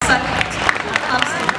Excellent. Awesome.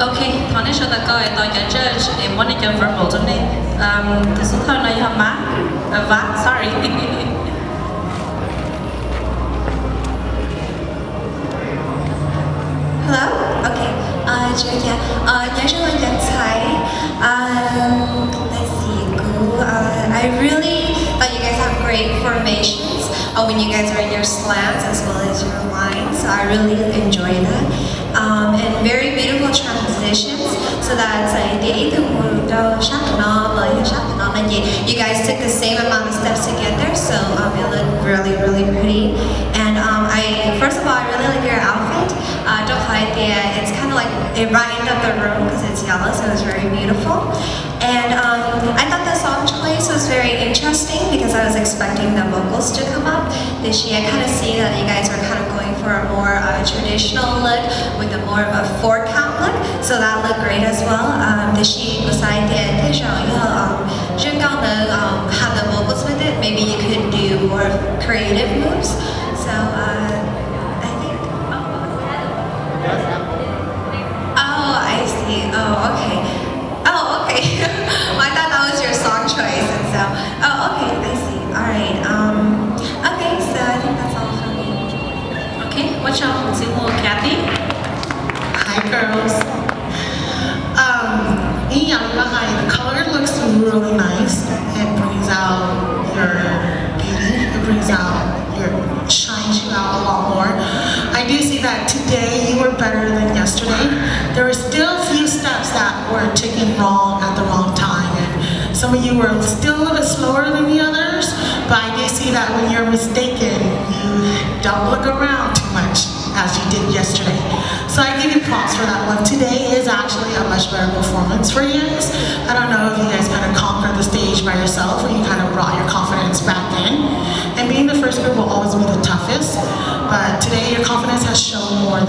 Ok, thằng cho ta coi tôi nhận judge em muốn đi chơi verbal trong đi. Từ số thằng này hả má? Vá, sorry. Hello? Okay. Julia. Nhớ cho mình nhận thấy. Let's see. I really You guys have great formations when you guys are in your slants as well as your lines. So I really enjoy that. And very beautiful transitions. So that's you guys took the same amount of steps to get there. So it looked really, really pretty. And first of all, I really like your outfit. It's kind of like it brightened up the room because it's yellow, so it's very beautiful. And I thought the song choice was very interesting because I was expecting the vocals to come up. This year, I kind of see that you guys were kind of going for a more traditional look with a more of a 4-count look, so that looked great as well. This year, besides have the vocals with it, maybe you could do more creative moves. So I think. Oh, I see. Oh, okay. Oh, okay. Well, I thought that was your song choice, and so. Oh, okay. I see. All right. Okay. So I think that's all for me. Okay, what's your Kathy? Hi girls. The color looks really nice. It brings out your beauty. It brings out shines you out a lot more. I do see that today you were better than yesterday. There were still a few steps that were taken wrong at the wrong time, and some of you were still a little bit slower than the others. But I do see that when you're mistaken, you don't look around too much as you did yesterday. So I give you props for that one. Today is actually a much better performance for you guys. I don't know if you guys kind of conquered the stage by yourself or you kind of brought your confidence back in. And being the first group will always be the toughest, but today your confidence has shown more.